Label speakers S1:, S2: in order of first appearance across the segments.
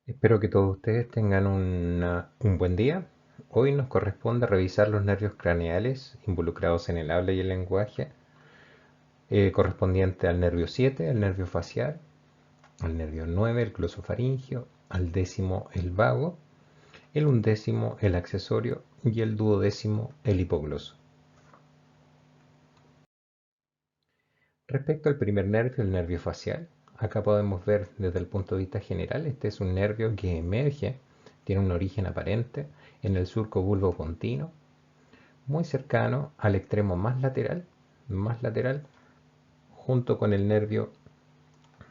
S1: Espero que todos ustedes tengan un buen día. Hoy nos corresponde revisar los nervios craneales involucrados en el habla y el lenguaje, correspondiente al nervio 7, el nervio facial, al nervio 9, el glosofaringio, al décimo, el vago, el undécimo, el accesorio y el duodécimo, el hipogloso. Respecto al primer nervio, el nervio facial, acá podemos ver desde el punto de vista general, este es un nervio que emerge, tiene un origen aparente en el surco bulbopontino, muy cercano al extremo más lateral, junto con el nervio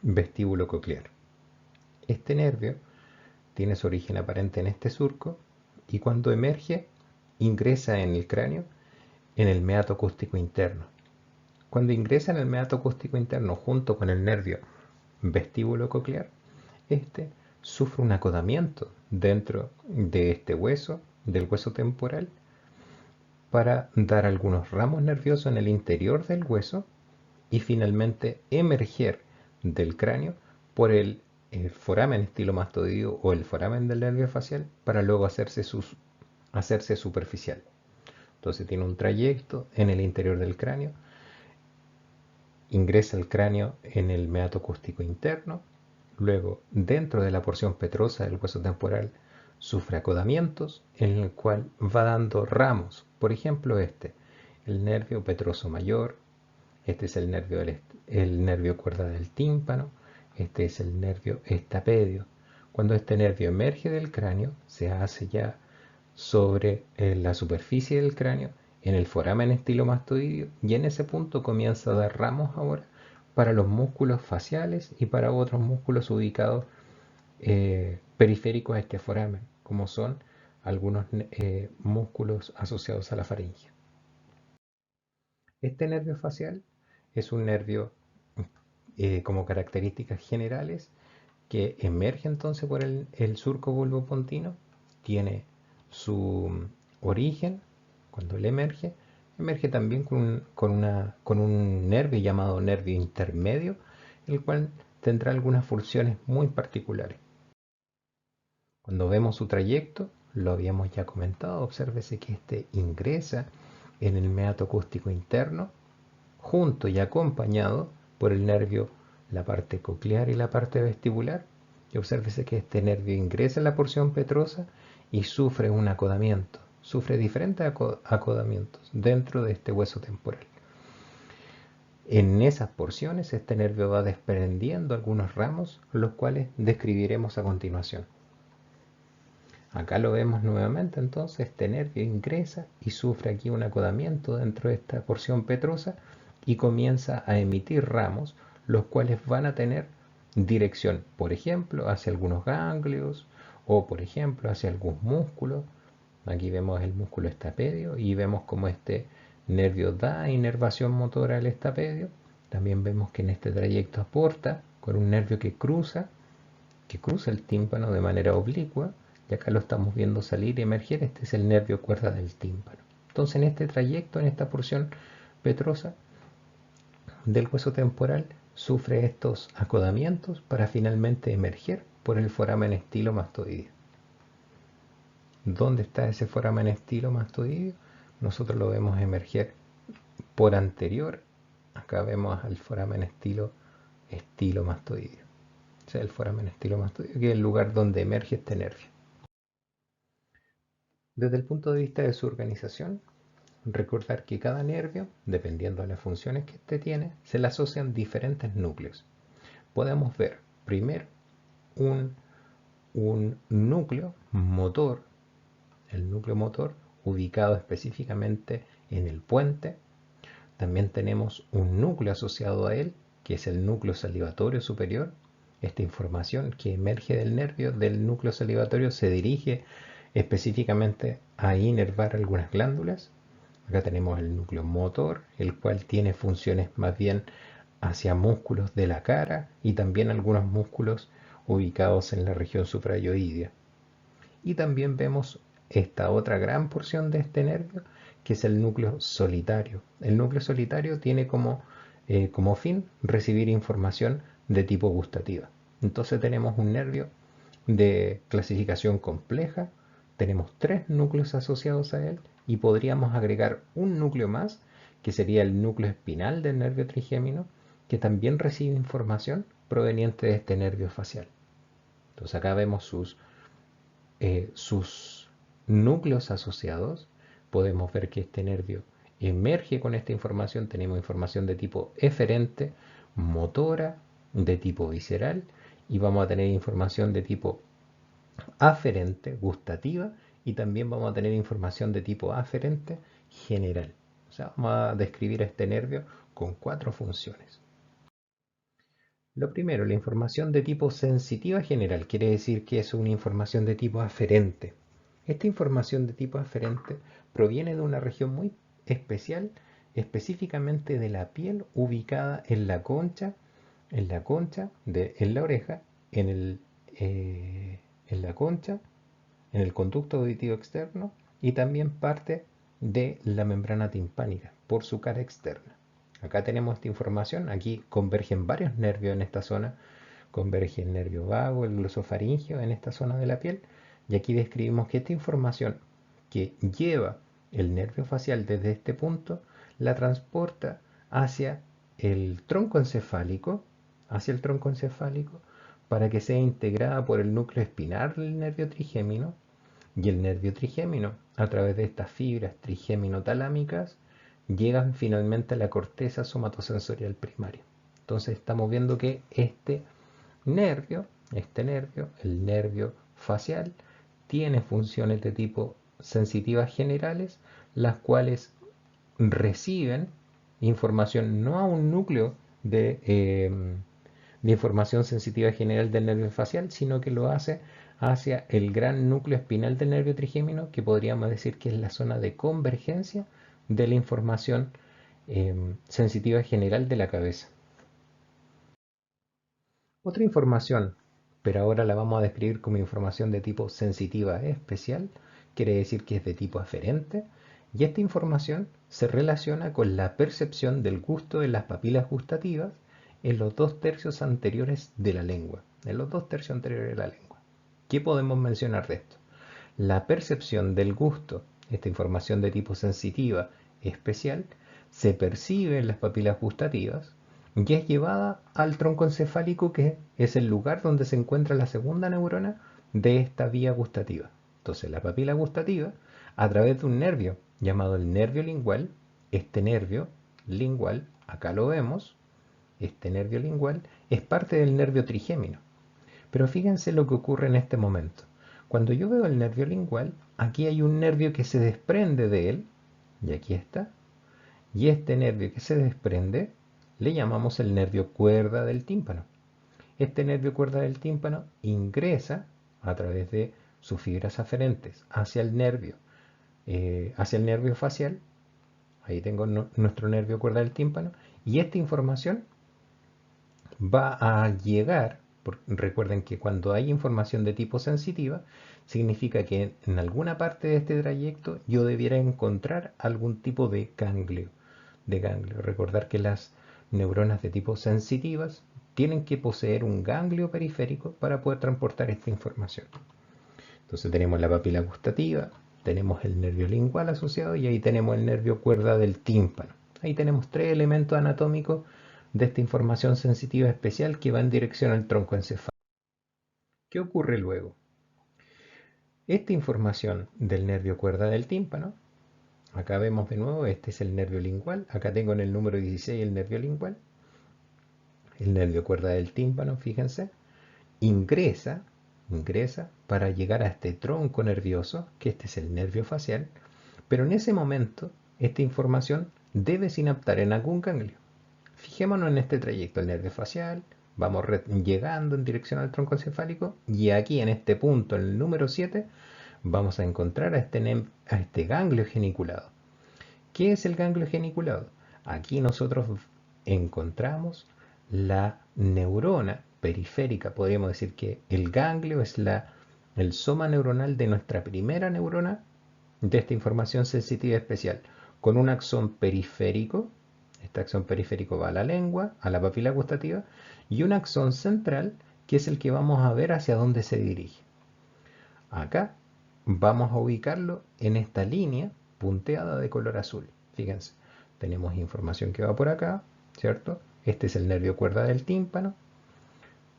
S1: vestíbulo coclear. Este nervio tiene su origen aparente en este surco y cuando emerge ingresa en el cráneo en el meato acústico interno. Cuando ingresa en el meato acústico interno junto con el nervio vestíbulo coclear, este sufre un acodamiento dentro de este hueso, del hueso temporal, para dar algunos ramos nerviosos en el interior del hueso y finalmente emerger del cráneo por el foramen estilomastoideo o el foramen del nervio facial para luego hacerse superficial. Entonces tiene un trayecto en el interior del cráneo, ingresa el cráneo en el meato acústico interno, luego dentro de la porción petrosa del hueso temporal sufre acodamientos en el cual va dando ramos, por ejemplo el nervio petroso mayor, este es el nervio cuerda del tímpano, este es el nervio estapedio. Cuando este nervio emerge del cráneo, se hace ya sobre la superficie del cráneo, en el foramen estilomastoideo, y en ese punto comienza a dar ramos ahora para los músculos faciales y para otros músculos ubicados periféricos a este foramen, como son algunos músculos asociados a la faringe. Este nervio facial es un nervio como características generales que emerge entonces por el surco bulbopontino, tiene su origen, cuando él emerge, emerge también con un nervio llamado nervio intermedio, el cual tendrá algunas funciones muy particulares. Cuando vemos su trayecto, lo habíamos ya comentado, obsérvese que este ingresa en el meato acústico interno, junto y acompañado por el nervio, la parte coclear y la parte vestibular. Y obsérvese que este nervio ingresa en la porción petrosa y sufre un acodamiento, sufre diferentes acodamientos dentro de este hueso temporal. En esas porciones este nervio va desprendiendo algunos ramos, los cuales describiremos a continuación. Acá lo vemos nuevamente, entonces este nervio ingresa y sufre aquí un acodamiento dentro de esta porción petrosa y comienza a emitir ramos, los cuales van a tener dirección, por ejemplo, hacia algunos ganglios o, por ejemplo, hacia algún músculo. Aquí vemos el músculo estapedio y vemos cómo este nervio da inervación motora al estapedio. También vemos que en este trayecto aporta con un nervio que cruza el tímpano de manera oblicua, y acá lo estamos viendo salir y emerger, este es el nervio cuerda del tímpano. Entonces en este trayecto, en esta porción petrosa del hueso temporal, sufre estos acodamientos para finalmente emerger por el foramen estilomastoideo. ¿Dónde está ese foramen estilomastoideo? Nosotros lo vemos emerger por anterior, acá vemos al foramen estilomastoideo. O sea, el foramen estilomastoideo, que es el lugar donde emerge este nervio. Desde el punto de vista de su organización, recordar que cada nervio, dependiendo de las funciones que éste tiene, se le asocian diferentes núcleos. Podemos ver primero un, un núcleo motor, el núcleo motor ubicado específicamente en el puente. También tenemos un núcleo asociado a él, que es el núcleo salivatorio superior. Esta información que emerge del nervio del núcleo salivatorio se dirige específicamente a inervar algunas glándulas. Acá tenemos el núcleo motor, el cual tiene funciones más bien hacia músculos de la cara y también algunos músculos ubicados en la región suprayoidea. Y también vemos esta otra gran porción de este nervio, que es el núcleo solitario. El núcleo solitario tiene como fin recibir información de tipo gustativa. Entonces tenemos un nervio de clasificación compleja, tenemos 3 núcleos asociados a él y podríamos agregar un núcleo más, que sería el núcleo espinal del nervio trigémino, que también recibe información proveniente de este nervio facial. Entonces acá vemos sus núcleos asociados. Podemos ver que este nervio emerge con esta información. Tenemos información de tipo eferente, motora, de tipo visceral, y vamos a tener información de tipo aferente, gustativa, y también vamos a tener información de tipo aferente general. O sea, vamos a describir este nervio con 4 funciones. Lo primero, la información de tipo sensitiva general, quiere decir que es una información de tipo aferente. Esta información de tipo aferente proviene de una región muy especial, específicamente de la piel ubicada en la oreja, en la concha, en el conducto auditivo externo y también parte de la membrana timpánica por su cara externa. Acá tenemos esta información, aquí convergen varios nervios en esta zona, converge el nervio vago, el glosofaringeo en esta zona de la piel, y aquí describimos que esta información que lleva el nervio facial desde este punto la transporta hacia el tronco encefálico, hacia el tronco encefálico para que sea integrada por el núcleo espinal del nervio trigémino, y el nervio trigémino, a través de estas fibras trigémino-talámicas, llegan finalmente a la corteza somatosensorial primaria. Entonces estamos viendo que el nervio facial, tiene funciones de tipo sensitivas generales, las cuales reciben información no a un núcleo de información sensitiva general del nervio facial, sino que lo hace hacia el gran núcleo espinal del nervio trigémino, que podríamos decir que es la zona de convergencia de la información sensitiva general de la cabeza. Otra información, pero ahora la vamos a describir como información de tipo sensitiva especial, quiere decir que es de tipo aferente, y esta información se relaciona con la percepción del gusto de las papilas gustativas en los 2/3 anteriores de la lengua. En los 2/3 anteriores de la lengua. ¿Qué podemos mencionar de esto? La percepción del gusto, esta información de tipo sensitiva especial, se percibe en las papilas gustativas y es llevada al tronco encefálico, que es el lugar donde se encuentra la segunda neurona de esta vía gustativa. Entonces la papila gustativa, a través de un nervio llamado el nervio lingual, este nervio lingual, acá lo vemos, este nervio lingual es parte del nervio trigémino. Pero fíjense lo que ocurre en este momento. Cuando yo veo el nervio lingual, aquí hay un nervio que se desprende de él, y aquí está, y este nervio que se desprende le llamamos el nervio cuerda del tímpano. Este nervio cuerda del tímpano ingresa a través de sus fibras aferentes hacia el nervio facial. Ahí tengo nuestro nervio cuerda del tímpano, y esta información va a llegar. Recuerden que cuando hay información de tipo sensitiva, significa que en alguna parte de este trayecto yo debiera encontrar algún tipo de ganglio. Recordar que las neuronas de tipo sensitivas tienen que poseer un ganglio periférico para poder transportar esta información. Entonces tenemos la papila gustativa, tenemos el nervio lingual asociado, y ahí tenemos el nervio cuerda del tímpano. Ahí tenemos 3 elementos anatómicos de esta información sensitiva especial que va en dirección al tronco encefálico. ¿Qué ocurre luego? Esta información del nervio cuerda del tímpano, acá vemos de nuevo, este es el nervio lingual, acá tengo en el número 16 el nervio lingual, el nervio cuerda del tímpano, fíjense, ingresa para llegar a este tronco nervioso, que este es el nervio facial, pero en ese momento esta información debe sinaptar en algún ganglio. Fijémonos en este trayecto, el nervio facial, vamos llegando en dirección al tronco encefálico, y aquí en este punto, en el número 7, vamos a encontrar a este ganglio geniculado. ¿Qué es el ganglio geniculado? Aquí nosotros encontramos la neurona periférica. Podríamos decir que el ganglio es el soma neuronal de nuestra primera neurona de esta información sensitiva especial, con un axón periférico. Este axón periférico va a la lengua, a la papila gustativa, y un axón central que es el que vamos a ver hacia dónde se dirige. Acá vamos a ubicarlo en esta línea punteada de color azul. Fíjense, tenemos información que va por acá, ¿cierto? Este es el nervio cuerda del tímpano.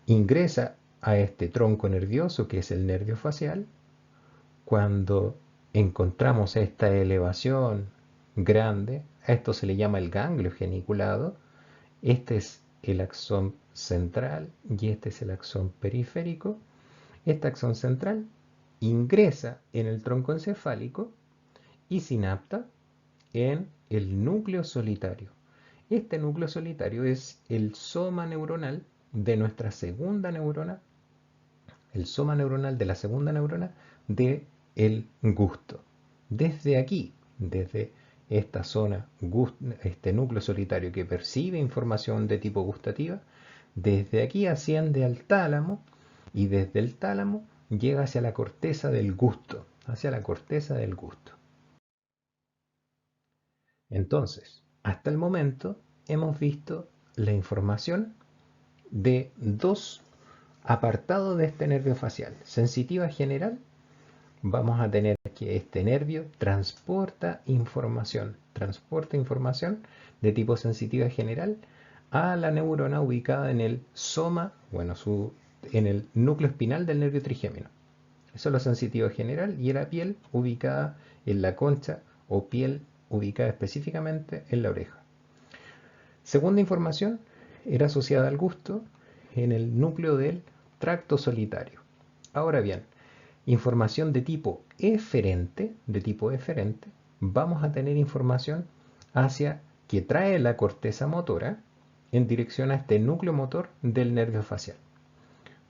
S1: Ingresa a este tronco nervioso que es el nervio facial. Cuando encontramos esta elevación grande, a esto se le llama el ganglio geniculado. Este es el axón central y este es el axón periférico. Este axón central ingresa en el tronco encefálico y sinapta en el núcleo solitario. Este núcleo solitario es el soma neuronal de nuestra segunda neurona, el soma neuronal de la segunda neurona de el gusto. Desde aquí, desde esta zona, este núcleo solitario que percibe información de tipo gustativa, desde aquí asciende al tálamo y desde el tálamo llega hacia la corteza del gusto, hacia la corteza del gusto. Entonces, hasta el momento hemos visto la información de dos apartados de este nervio facial. Sensitiva general, vamos a tener que este nervio transporta información de tipo sensitiva general a la neurona ubicada en el soma, bueno, en el núcleo espinal del nervio trigémino. Eso es lo sensitivo general, y la piel ubicada en la concha o piel ubicada específicamente en la oreja. Segunda información era asociada al gusto en el núcleo del tracto solitario. Ahora bien, información de tipo eferente, vamos a tener información hacia que trae la corteza motora en dirección a este núcleo motor del nervio facial.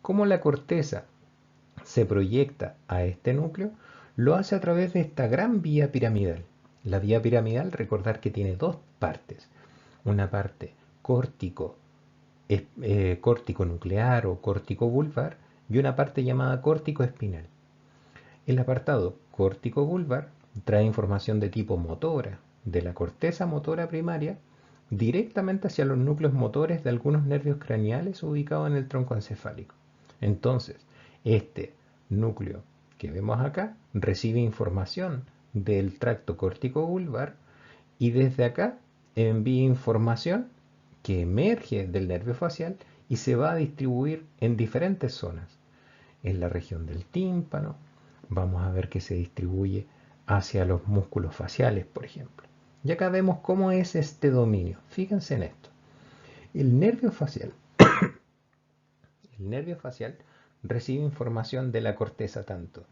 S1: ¿Cómo la corteza se proyecta a este núcleo? Lo hace a través de esta gran vía piramidal. La vía piramidal, recordar que tiene dos partes. Una parte córtico nuclear o córtico vulvar y una parte llamada córtico espinal. El apartado córtico vulvar trae información de tipo motora de la corteza motora primaria directamente hacia los núcleos motores de algunos nervios craneales ubicados en el tronco encefálico. Entonces, este núcleo que vemos acá recibe información del tracto córtico vulvar y desde acá envía información que emerge del nervio facial y se va a distribuir en diferentes zonas. En la región del tímpano, vamos a ver que se distribuye hacia los músculos faciales, por ejemplo. Y acá vemos cómo es este dominio. Fíjense en esto. El nervio facial, recibe información de la corteza tanto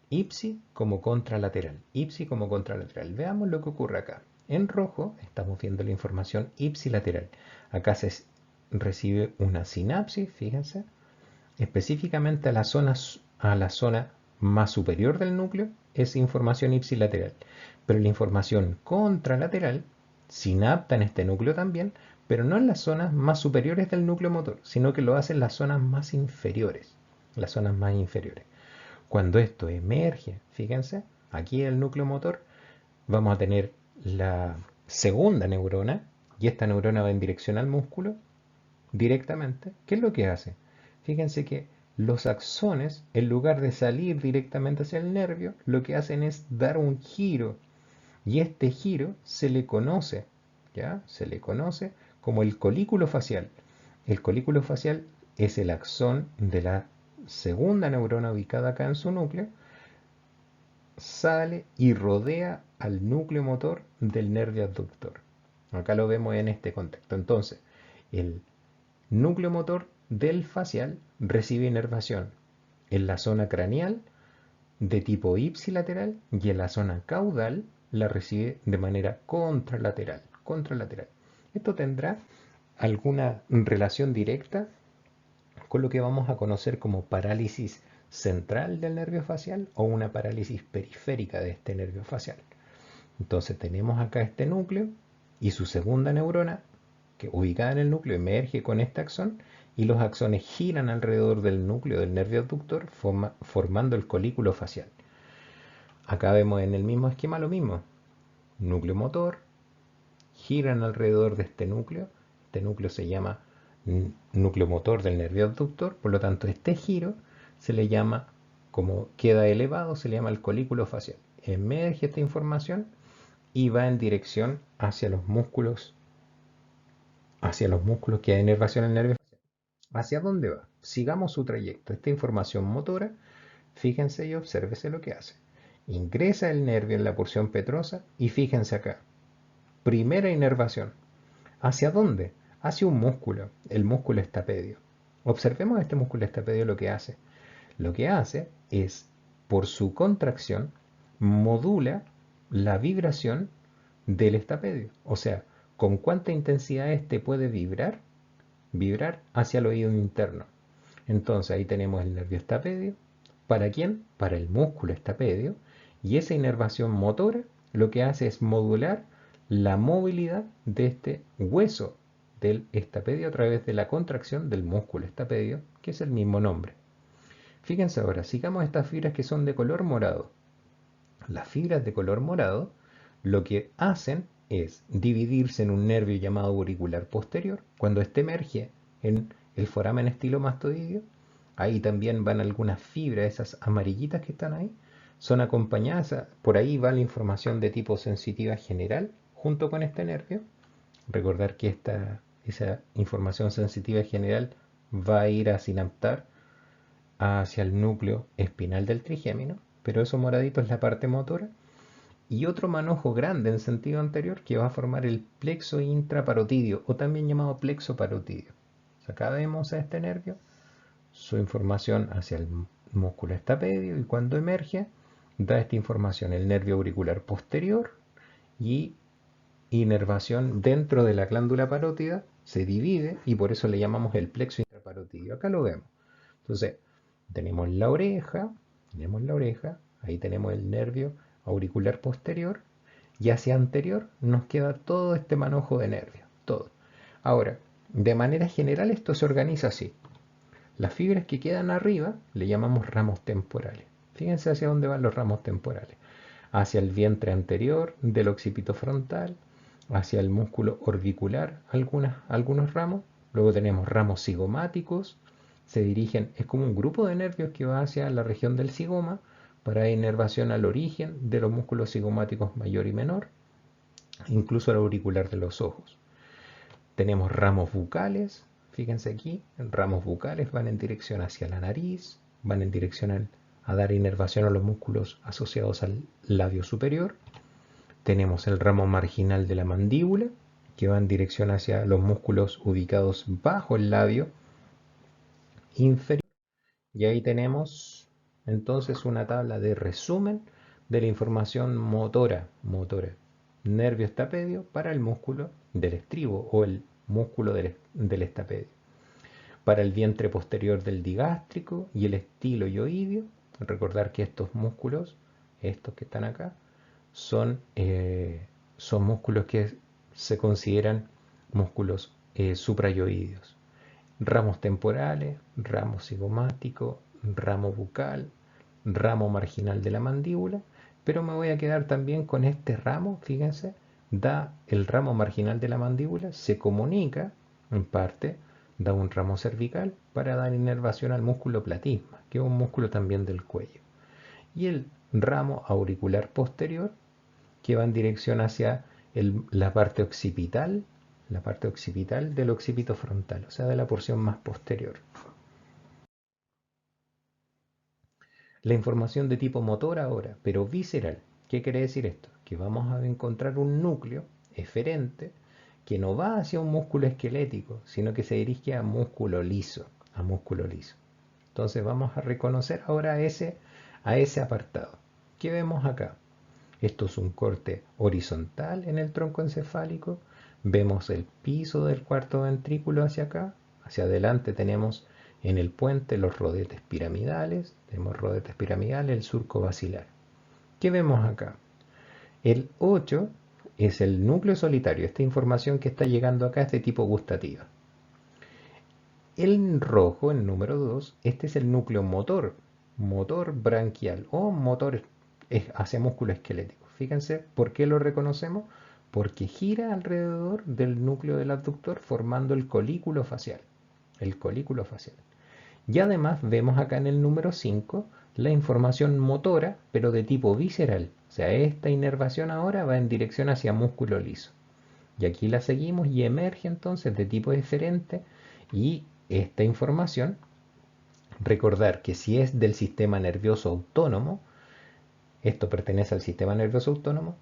S1: ipsi como contralateral. Veamos lo que ocurre acá. En rojo estamos viendo la información ipsilateral. Acá se recibe una sinapsis, fíjense, específicamente a la zona más superior del núcleo es información ipsilateral. Pero la información contralateral sinapta en este núcleo también, pero no en las zonas más superiores del núcleo motor, sino que lo hace en las zonas más inferiores. Cuando esto emerge, fíjense, aquí en el núcleo motor vamos a tener la segunda neurona, y esta neurona va en dirección al músculo directamente. ¿Qué es lo que hace? Fíjense que los axones, en lugar de salir directamente hacia el nervio, lo que hacen es dar un giro. Y este giro se le conoce, ¿ya? Se le conoce como el colículo facial. El colículo facial es el axón de la segunda neurona ubicada acá en su núcleo, sale y rodea al núcleo motor del nervio abductor. Acá lo vemos en este contexto. Entonces, el núcleo motor del facial recibe inervación en la zona craneal de tipo ipsilateral y en la zona caudal la recibe de manera contralateral. Esto tendrá alguna relación directa con lo que vamos a conocer como parálisis central del nervio facial o una parálisis periférica de este nervio facial. Entonces tenemos acá este núcleo y su segunda neurona que ubicada en el núcleo emerge con este axón y los axones giran alrededor del núcleo del nervio abductor formando el colículo facial. Acá vemos en el mismo esquema lo mismo. Núcleo motor, giran alrededor de este núcleo se llama núcleo motor del nervio abductor, por lo tanto este giro se le llama, como queda elevado, se le llama el colículo facial. Emerge esta información y va en dirección hacia los músculos que hay inervación en el nervio facial. ¿Hacia dónde va? Sigamos su trayecto. Esta información motora, fíjense y obsérvese lo que hace. Ingresa el nervio en la porción petrosa y fíjense acá. Primera inervación. ¿Hacia dónde? Hacia un músculo, el músculo estapedio. Observemos este músculo estapedio lo que hace. Lo que hace es, por su contracción, modula la vibración del estapedio. O sea, con cuánta intensidad este puede vibrar hacia el oído interno. Entonces ahí tenemos el nervio estapedio. ¿Para quién? Para el músculo estapedio. Y esa inervación motora lo que hace es modular la movilidad de este hueso del estapedio a través de la contracción del músculo estapedio, que es el mismo nombre. Fíjense ahora, sigamos estas fibras que son de color morado. Las fibras de color morado lo que hacen es dividirse en un nervio llamado auricular posterior. Cuando este emerge en el foramen estilomastoideo, ahí también van algunas fibras, esas amarillitas que están ahí, son acompañadas, por ahí va la información de tipo sensitiva general junto con este nervio. Recordar que esa información sensitiva general va a ir a sinaptar hacia el núcleo espinal del trigémino, pero eso moradito es la parte motora, y otro manojo grande en sentido anterior que va a formar el plexo intraparotidio o también llamado plexo parotidio. Acá vemos a este nervio, su información hacia el músculo estapedio, y cuando emerge da esta información el nervio auricular posterior y inervación dentro de la glándula parótida, se divide y por eso le llamamos el plexo intraparotidio. Acá lo vemos. Entonces, tenemos la oreja, ahí tenemos el nervio auricular posterior y hacia anterior nos queda todo este manojo de nervios, todo. Ahora, de manera general esto se organiza así. Las fibras que quedan arriba le llamamos ramos temporales. Fíjense hacia dónde van los ramos temporales. Hacia el vientre anterior del occipito frontal, hacia el músculo orbicular, algunos ramos. Luego tenemos ramos cigomáticos, se dirigen, es como un grupo de nervios que va hacia la región del cigoma para inervación al origen de los músculos cigomáticos mayor y menor, incluso al auricular de los ojos. Tenemos ramos bucales, fíjense aquí, ramos bucales van en dirección hacia la nariz, van en dirección a dar inervación a los músculos asociados al labio superior. Tenemos el ramo marginal de la mandíbula, que va en dirección hacia los músculos ubicados bajo el labio inferior. Y ahí tenemos entonces una tabla de resumen de la información motora. Nervio estapedio para el músculo del estribo o el músculo del estapedio. Para el vientre posterior del digástrico y el estiloioideo. Recordar que estos músculos, estos que están acá, son músculos que se consideran músculos suprayoídeos. Ramos temporales, ramo cigomático, ramo bucal, ramo marginal de la mandíbula, pero me voy a quedar también con este ramo, fíjense, da el ramo marginal de la mandíbula, se comunica en parte, da un ramo cervical para dar inervación al músculo platisma, que es un músculo también del cuello, y el ramo auricular posterior, que va en dirección hacia la parte occipital del occipito frontal, o sea, de la porción más posterior. La información de tipo motor ahora, pero visceral. ¿Qué quiere decir esto? Que vamos a encontrar un núcleo eferente que no va hacia un músculo esquelético, sino que se dirige a músculo liso, Entonces vamos a reconocer ahora a ese apartado. ¿Qué vemos acá? Esto es un corte horizontal en el tronco encefálico. Vemos el piso del cuarto ventrículo hacia acá. Hacia adelante tenemos en el puente los rodetes piramidales. Tenemos rodetes piramidales, el surco basilar. ¿Qué vemos acá? El 8 es el núcleo solitario. Esta información que está llegando acá es de tipo gustativa. El rojo, el número 2, este es el núcleo motor branquial o motor hacia músculo esquelético. Fíjense por qué lo reconocemos, porque gira alrededor del núcleo del abductor formando el colículo facial. el colículo facial. Y además vemos acá en el número 5 la información motora, pero de tipo visceral. O sea, esta inervación ahora va en dirección hacia músculo liso. Y aquí la seguimos y emerge entonces de tipo eferente. Y esta información, recordar que si es del sistema nervioso autónomo, esto pertenece al sistema nervioso autónomo,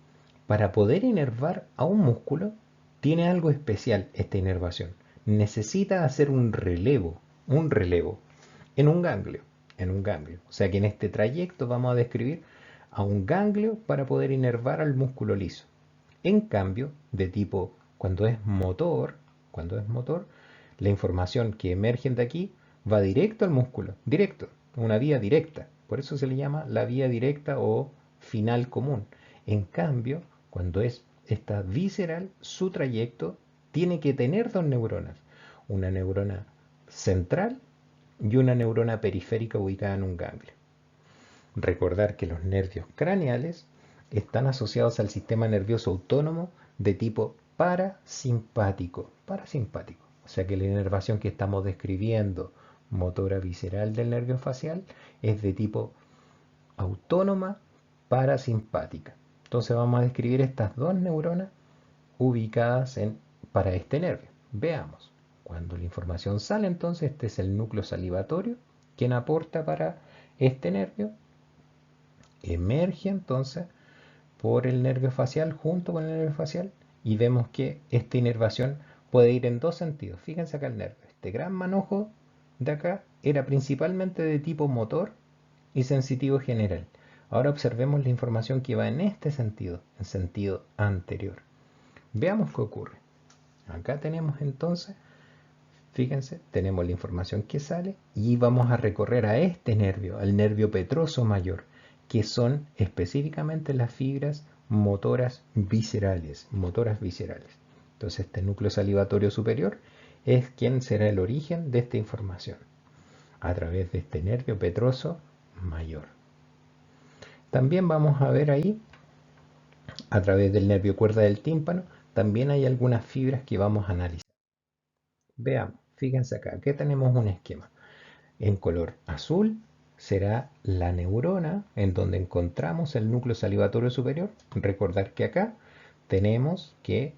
S1: para poder inervar a un músculo, tiene algo especial esta inervación. Necesita hacer un relevo en un ganglio, O sea que en este trayecto vamos a describir a un ganglio para poder inervar al músculo liso. En cambio, de tipo cuando es motor, la información que emerge de aquí va directo al músculo, directo, una vía directa. Por eso se le llama la vía directa o final común. En cambio, cuando es esta visceral, su trayecto tiene que tener dos neuronas, una neurona central y una neurona periférica ubicada en un ganglio. Recordar que los nervios craneales están asociados al sistema nervioso autónomo de tipo parasimpático. O sea que la inervación que estamos describiendo, motora visceral del nervio facial, es de tipo autónoma parasimpática. Entonces vamos a describir estas dos neuronas ubicadas para este nervio. Veamos. Cuando la información sale, entonces este es el núcleo salivatorio, quien aporta para este nervio, emerge entonces por el nervio facial junto con el nervio facial y vemos que esta inervación puede ir en dos sentidos. Fíjense acá el nervio. Este gran manojo de acá era principalmente de tipo motor y sensitivo general. Ahora observemos la información que va en este sentido, en sentido anterior. Veamos qué ocurre. Acá tenemos entonces, fíjense, tenemos la información que sale y vamos a recorrer a este nervio, al nervio petroso mayor, que son específicamente las fibras motoras viscerales, Entonces este núcleo salivatorio superior es quien será el origen de esta información, a través de este nervio petroso mayor. También vamos a ver ahí, a través del nervio cuerda del tímpano, también hay algunas fibras que vamos a analizar. Veamos, fíjense acá, aquí tenemos un esquema. En color azul será la neurona en donde encontramos el núcleo salivatorio superior. Recordar que acá tenemos que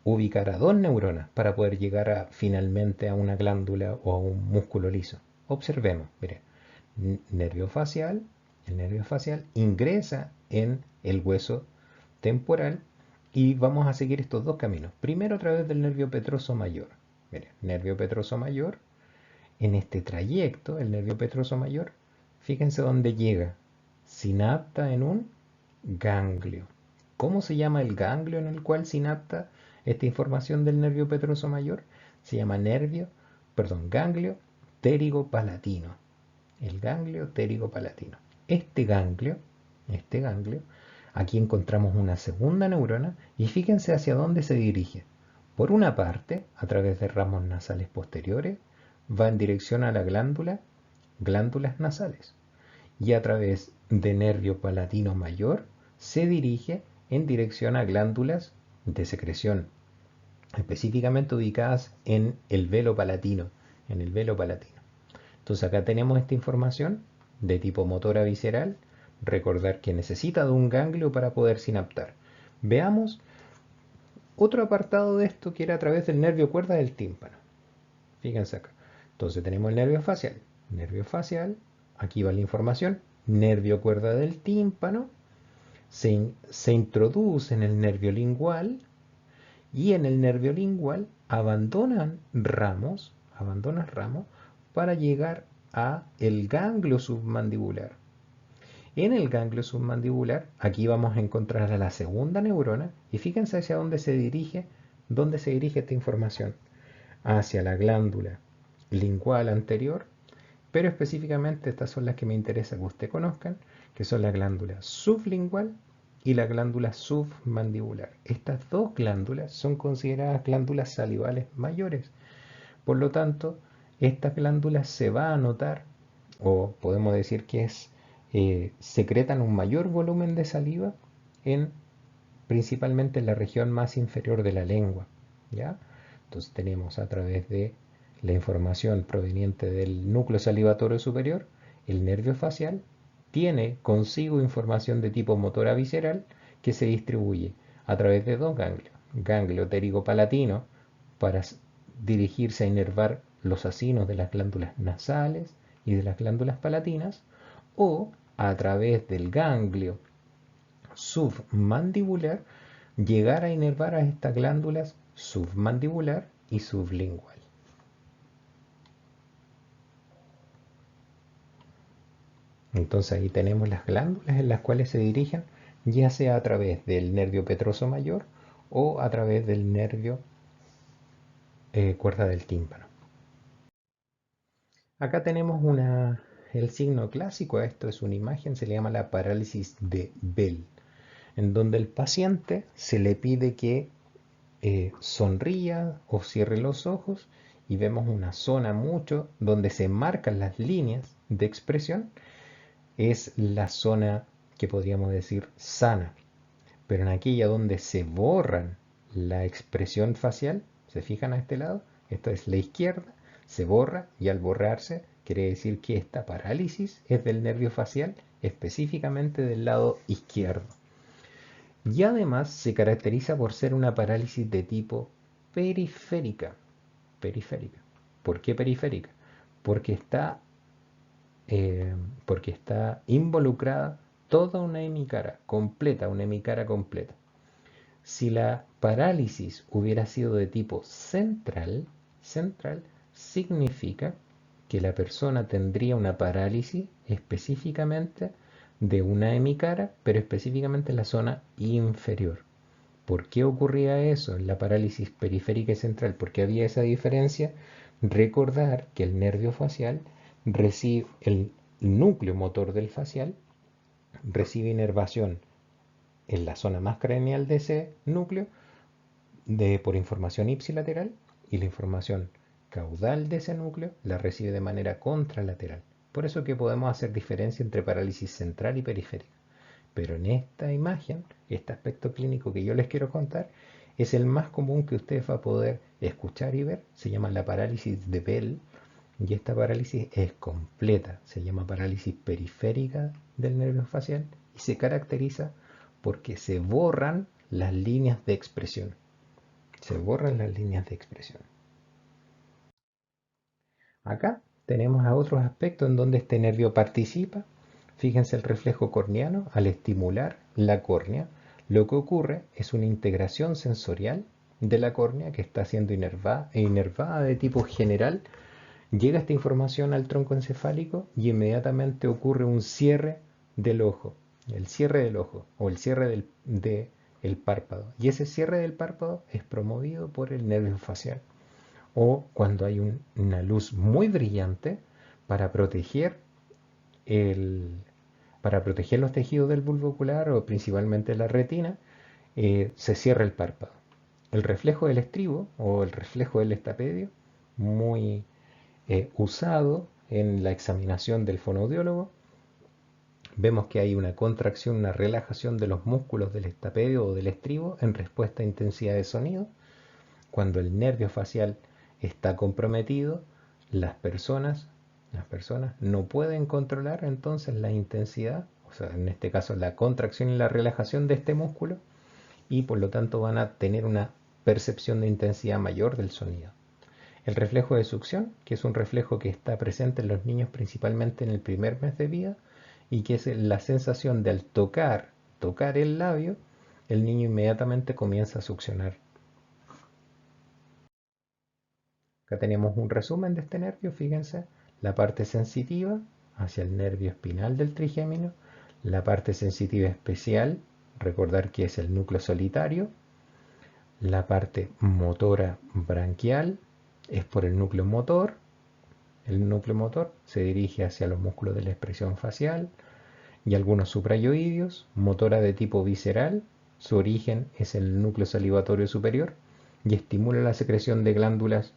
S1: ubicar a dos neuronas para poder llegar finalmente a una glándula o a un músculo liso. Observemos, mire, nervio facial, el nervio facial ingresa en el hueso temporal y vamos a seguir estos dos caminos. Primero a través del nervio petroso mayor. Mire, nervio petroso mayor, en este trayecto, el nervio petroso mayor, fíjense dónde llega. Sinapta en un ganglio. ¿Cómo se llama el ganglio en el cual sinapta esta información del nervio petroso mayor? Se llama ganglio pterigopalatino. El ganglio pterigopalatino. Este ganglio, aquí encontramos una segunda neurona y fíjense hacia dónde se dirige. Por una parte, a través de ramos nasales posteriores, va en dirección a la glándulas nasales. Y a través de nervio palatino mayor, se dirige en dirección a glándulas de secreción, específicamente ubicadas en el velo palatino. Entonces acá tenemos esta información de tipo motora visceral. Recordar que necesita de un ganglio para poder sinaptar. Veamos otro apartado de esto que era a través del nervio cuerda del tímpano. Fíjense acá. Entonces tenemos el nervio facial. Aquí va la información. Nervio cuerda del tímpano. Se introduce en el nervio lingual y en el nervio lingual abandonan ramos para llegar a el ganglio submandibular. En el ganglio submandibular, aquí vamos a encontrar a la segunda neurona y fíjense hacia dónde se dirige esta información. Hacia la glándula lingual anterior, pero específicamente estas son las que me interesa que ustedes conozcan, que son la glándula sublingual y la glándula submandibular. Estas dos glándulas son consideradas glándulas salivales mayores. Por lo tanto, estas glándulas se va a notar, o podemos decir que secretan un mayor volumen de saliva principalmente en la región más inferior de la lengua, ¿ya? Entonces tenemos a través de la información proveniente del núcleo salivatorio superior, el nervio facial tiene consigo información de tipo motora visceral que se distribuye a través de dos ganglios. Ganglio pterigo-palatino para dirigirse a inervar los acinos de las glándulas nasales y de las glándulas palatinas, o a través del ganglio submandibular llegar a inervar a estas glándulas submandibular y sublingual. Entonces ahí tenemos las glándulas en las cuales se dirigen, ya sea a través del nervio petroso mayor o a través del nervio cuerda del tímpano. Acá tenemos el signo clásico, esto es una imagen, se le llama la parálisis de Bell, en donde el paciente se le pide que sonría o cierre los ojos y vemos una zona mucho donde se marcan las líneas de expresión, es la zona que podríamos decir sana, pero en aquella donde se borran la expresión facial, se fijan a este lado, esto es la izquierda, se borra y al borrarse quiere decir que esta parálisis es del nervio facial, específicamente del lado izquierdo. Y además se caracteriza por ser una parálisis de tipo periférica. Periférica. ¿Por qué periférica? Porque está, porque está involucrada toda una hemicara completa, una hemicara completa. Si la parálisis hubiera sido de tipo central, central significa que la persona tendría una parálisis específicamente de una hemicara, pero específicamente en la zona inferior. ¿Por qué ocurría eso en la parálisis periférica y central? ¿Por qué había esa diferencia? Recordar que el nervio facial recibe, el núcleo motor del facial recibe inervación en la zona más craneal de ese núcleo por información ipsilateral, y la información caudal de ese núcleo la recibe de manera contralateral. Por eso que podemos hacer diferencia entre parálisis central y periférica. Pero en esta imagen, este aspecto clínico que yo les quiero contar, es el más común que ustedes van a poder escuchar y ver. Se llama la parálisis de Bell, y esta parálisis es completa. Se llama parálisis periférica del nervio facial y se caracteriza porque se borran las líneas de expresión. Se borran las líneas de expresión. Acá tenemos a otros aspectos en donde este nervio participa. Fíjense el reflejo corneano, al estimular la córnea, lo que ocurre es una integración sensorial de la córnea que está siendo inervada de tipo general. Llega esta información al tronco encefálico y inmediatamente ocurre un cierre del ojo, el cierre del ojo o el cierre del párpado. Y ese cierre del párpado es promovido por el nervio facial. O cuando hay una luz muy brillante para proteger el, para proteger los tejidos del bulbo ocular o principalmente la retina, se cierra el párpado. El reflejo del estribo o el reflejo del estapedio, muy usado en la examinación del fonoaudiólogo, vemos que hay una contracción, una relajación de los músculos del estapedio o del estribo en respuesta a intensidad de sonido. Cuando el nervio facial está comprometido, las personas no pueden controlar entonces la intensidad, o sea, en este caso la contracción y la relajación de este músculo, y por lo tanto van a tener una percepción de intensidad mayor del sonido. El reflejo de succión, que es un reflejo que está presente en los niños principalmente en el primer mes de vida, y que es la sensación de al tocar el labio, el niño inmediatamente comienza a succionar. Acá tenemos un resumen de este nervio, fíjense, la parte sensitiva hacia el nervio espinal del trigémino, la parte sensitiva especial, recordar que es el núcleo solitario, la parte motora branquial es por el núcleo motor se dirige hacia los músculos de la expresión facial y algunos suprayoideos, motora de tipo visceral, su origen es el núcleo salivatorio superior y estimula la secreción de glándulas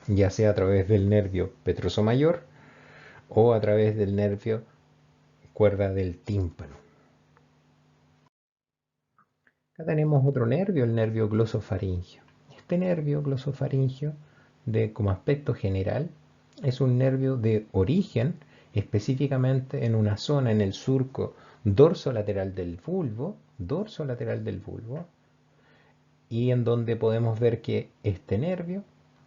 S1: ya sea a través del nervio petroso mayor o a través del nervio cuerda del tímpano. Acá tenemos otro nervio, el nervio glosofaringeo. Este nervio glosofaringeo como aspecto general, es un nervio de origen específicamente en una zona en el surco dorso lateral del bulbo, y en donde podemos ver que este nervio,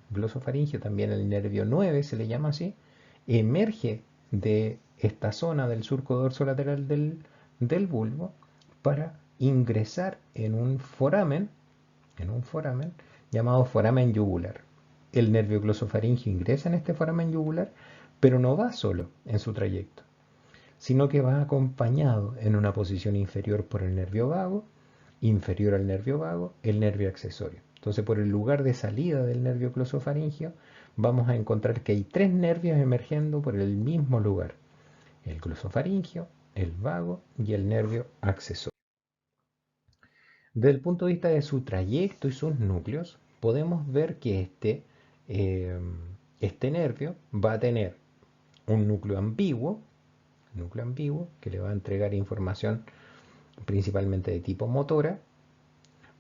S1: glosofaringio, también el nervio 9 se le llama así, emerge de esta zona del surco dorsolateral del bulbo para ingresar en un foramen llamado foramen yugular. El nervio glosofaringio ingresa en este foramen yugular, pero no va solo en su trayecto, sino que va acompañado en una posición inferior por el nervio vago, inferior al nervio vago, el nervio accesorio. Entonces, por el lugar de salida del nervio glosofaringio, vamos a encontrar que hay tres nervios emergiendo por el mismo lugar: el glosofaringio, el vago y el nervio accesorio. Desde el punto de vista de su trayecto y sus núcleos, podemos ver que eh, este nervio va a tener un núcleo ambiguo que le va a entregar información principalmente de tipo motora.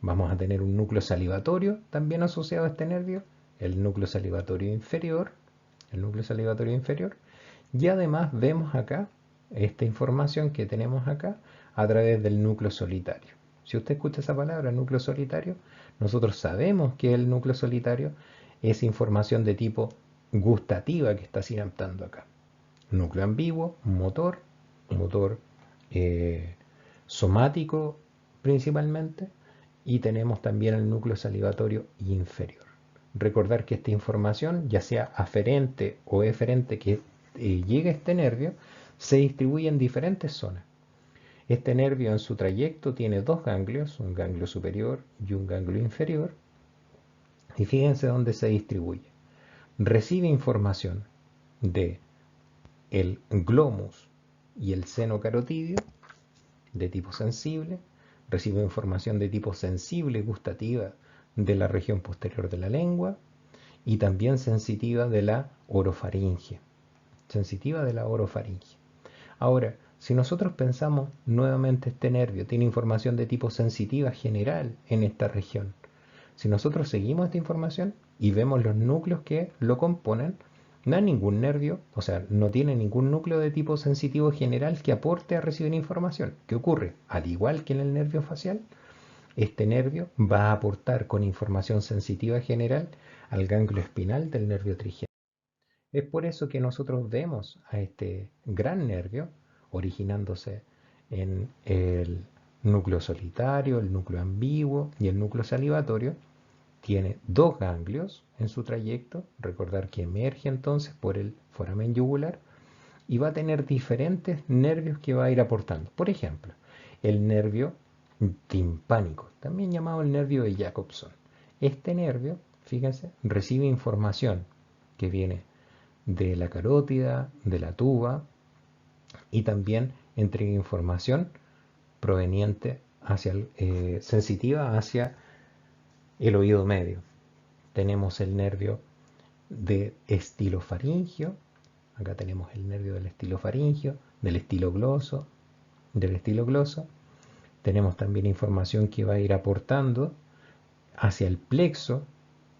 S1: Vamos a tener un núcleo salivatorio también asociado a este nervio, el núcleo salivatorio inferior, y además vemos acá esta información que tenemos acá a través del núcleo solitario. Si usted escucha esa palabra, núcleo solitario, nosotros sabemos que el núcleo solitario es información de tipo gustativa que está sinaptando acá. Núcleo ambiguo, motor somático principalmente, y tenemos también el núcleo salivatorio inferior. Recordar que esta información, ya sea aferente o eferente que llegue a este nervio, se distribuye en diferentes zonas. Este nervio en su trayecto tiene dos ganglios, un ganglio superior y un ganglio inferior, y fíjense dónde se distribuye. Recibe información de el glomus y el seno carotidio de tipo sensible, recibe información de tipo sensible gustativa de la región posterior de la lengua, y también sensitiva de la orofaringe. Ahora, si nosotros pensamos nuevamente, este nervio tiene información de tipo sensitiva general en esta región. Si nosotros seguimos esta información y vemos los núcleos que lo componen, no hay ningún nervio, o sea, no tiene ningún núcleo de tipo sensitivo general que aporte a recibir información. ¿Qué ocurre? Al igual que en el nervio facial, este nervio va a aportar con información sensitiva general al ganglio espinal del nervio trigémino. Es por eso que nosotros vemos a este gran nervio originándose en el núcleo solitario, el núcleo ambiguo y el núcleo salivatorio. Tiene dos ganglios en su trayecto, recordar que emerge entonces por el foramen yugular, y va a tener diferentes nervios que va a ir aportando. Por ejemplo, el nervio timpánico, también llamado el nervio de Jacobson. Este nervio, fíjense, recibe información que viene de la carótida, de la tuba, y también entrega información proveniente sensitiva hacia el oído medio. Tenemos el nervio de estilofaringio, acá tenemos el nervio del estilofaringio, del estilogloso, Tenemos también información que va a ir aportando hacia el plexo,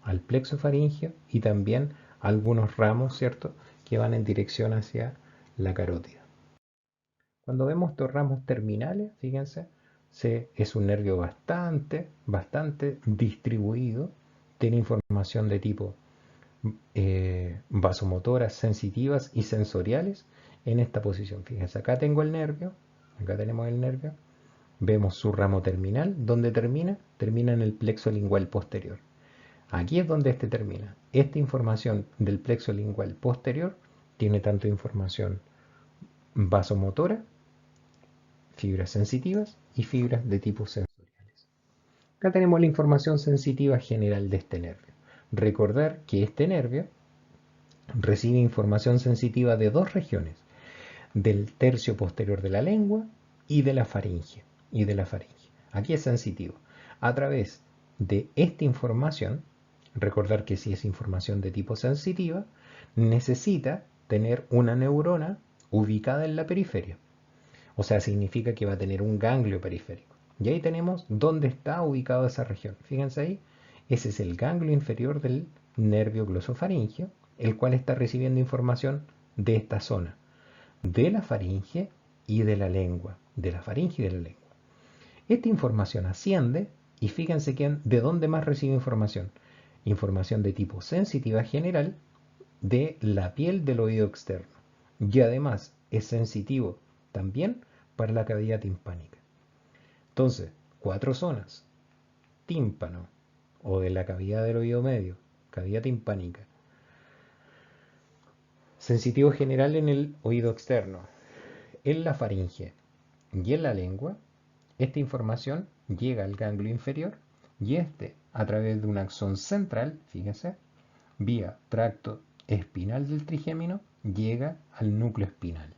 S1: al plexo faringio, y también algunos ramos, ¿cierto?, que van en dirección hacia la carótida. Cuando vemos estos ramos terminales, fíjense, es un nervio bastante distribuido, tiene información de tipo vasomotoras, sensitivas y sensoriales en esta posición. Fíjense, acá tenemos el nervio, vemos su ramo terminal. ¿Dónde termina? Termina en el plexo lingual posterior. Aquí es donde termina. Esta información del plexo lingual posterior tiene tanto información vasomotora, fibras sensitivas y fibras de tipo sensoriales. Acá tenemos la información sensitiva general de este nervio. Recordar que este nervio recibe información sensitiva de dos regiones: del tercio posterior de la lengua y de la faringe. Aquí es sensitivo. A través de esta información, recordar que si es información de tipo sensitiva, necesita tener una neurona ubicada en la periferia. O sea, significa que va a tener un ganglio periférico. Y ahí tenemos dónde está ubicada esa región. Fíjense ahí, ese es el ganglio inferior del nervio glosofaringeo, el cual está recibiendo información de esta zona, de la faringe y de la lengua, de la faringe y de la lengua. Esta información asciende y fíjense de dónde más recibe información. Información de tipo sensitiva general de la piel del oído externo. Y además es sensitivo también para la cavidad timpánica. Entonces, 4 zonas: tímpano o de la cavidad del oído medio, cavidad timpánica. Sensitivo general en el oído externo, en la faringe y en la lengua. Esta información llega al ganglio inferior y a través de un axón central, fíjense, vía tracto espinal del trigémino, llega al núcleo espinal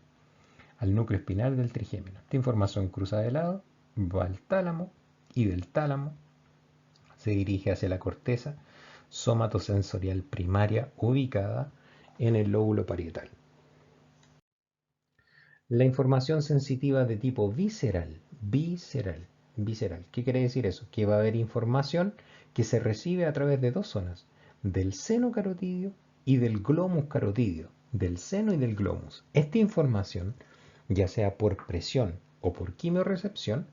S1: del trigémino. Esta información cruza de lado, va al tálamo y del tálamo se dirige hacia la corteza somatosensorial primaria ubicada en el lóbulo parietal. La información sensitiva de tipo visceral. ¿Qué quiere decir eso? Que va a haber información que se recibe a través de 2 zonas, del seno carotidio y del glomus carotidio, del seno y del glomus. Esta información, ya sea por presión o por quimiorrecepción,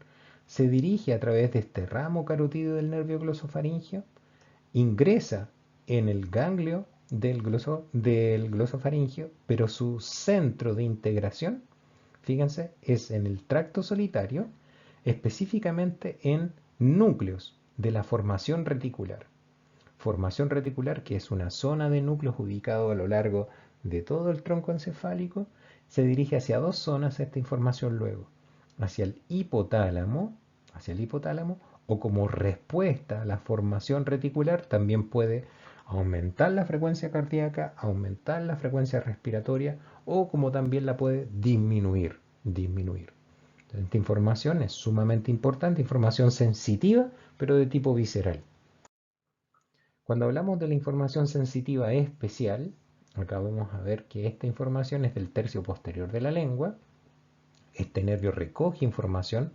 S1: se dirige a través de este ramo carotidio del nervio glosofaringeo, ingresa en el ganglio del glosofaringeo, pero su centro de integración, fíjense, es en el tracto solitario, específicamente en núcleos de la formación reticular. Formación reticular, que es una zona de núcleos ubicado a lo largo de todo el tronco encefálico, se dirige hacia 2 zonas esta información luego, hacia el hipotálamo, o como respuesta a la formación reticular también puede aumentar la frecuencia cardíaca, aumentar la frecuencia respiratoria, o como también la puede disminuir. Esta información es sumamente importante, información sensitiva, pero de tipo visceral. Cuando hablamos de la información sensitiva especial, acá vamos a ver que esta información es del tercio posterior de la lengua. Este nervio recoge información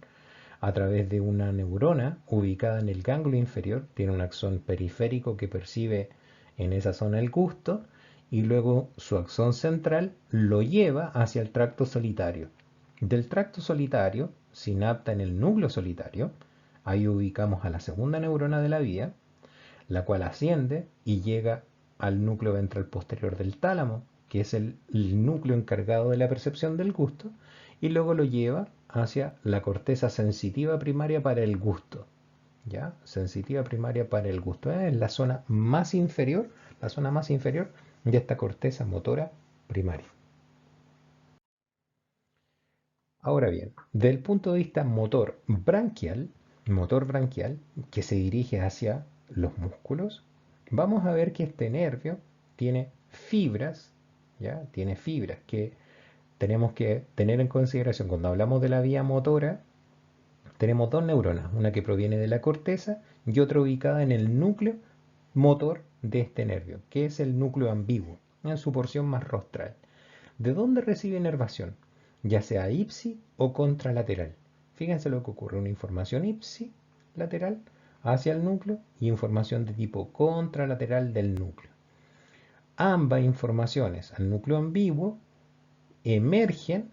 S1: a través de una neurona ubicada en el ganglio inferior, tiene un axón periférico que percibe en esa zona el gusto, y luego su axón central lo lleva hacia el tracto solitario. Del tracto solitario, sinapta en el núcleo solitario, ahí ubicamos a la segunda neurona de la vía, la cual asciende y llega al núcleo ventral posterior del tálamo, que es el núcleo encargado de la percepción del gusto, y luego lo lleva hacia la corteza sensitiva primaria para el gusto. ¿Ya? Sensitiva primaria para el gusto. Es la zona más inferior de esta corteza motora primaria. Ahora bien, desde el punto de vista motor branquial, que se dirige hacia los músculos, vamos a ver que este nervio tiene fibras, ¿ya? Tiene fibras que tenemos que tener en consideración cuando hablamos de la vía motora. Tenemos 2 neuronas, una que proviene de la corteza y otra ubicada en el núcleo motor de este nervio, que es el núcleo ambiguo, en su porción más rostral. ¿De dónde recibe inervación? Ya sea ipsi o contralateral. Fíjense lo que ocurre, una información ipsi lateral hacia el núcleo y información de tipo contralateral del núcleo. Ambas informaciones al núcleo ambiguo emergen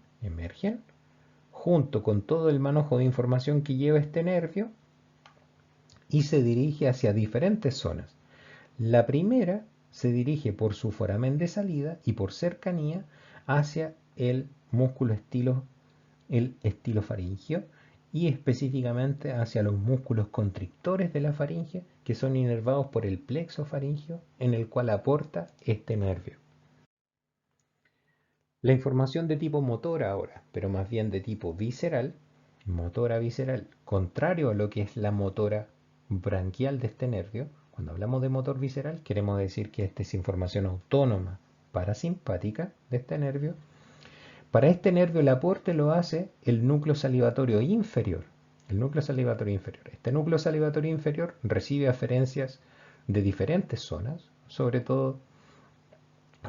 S1: junto con todo el manojo de información que lleva este nervio y se dirige hacia diferentes zonas. La primera se dirige por su foramen de salida y por cercanía hacia el músculo estilofaringeo, y específicamente hacia los músculos constrictores de la faringe, que son inervados por el plexo faríngeo en el cual aporta este nervio. La información de tipo motora ahora, pero más bien de tipo visceral, motora visceral, contrario a lo que es la motora branquial de este nervio. Cuando hablamos de motor visceral, queremos decir que esta es información autónoma parasimpática de este nervio. Para este nervio el aporte lo hace el núcleo salivatorio inferior. Este núcleo salivatorio inferior recibe aferencias de diferentes zonas, sobre todo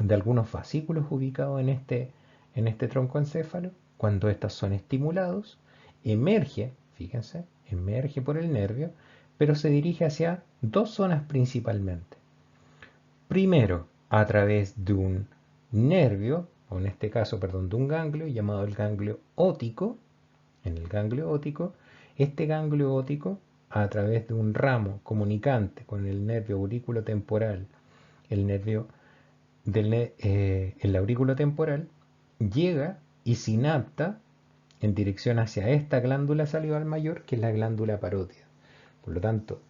S1: de algunos fascículos ubicados en este troncoencéfalo. Cuando estos son estimulados, emerge por el nervio, pero se dirige hacia 2 zonas principalmente. Primero, a través de un nervio, o en este caso, perdón, de un ganglio llamado el ganglio óptico. En el ganglio óptico, este ganglio óptico, a través de un ramo comunicante con el nervio auriculotemporal, el nervio el aurículo temporal, llega y sinapta en dirección hacia esta glándula salival mayor, que es la glándula parótida. Por lo tanto,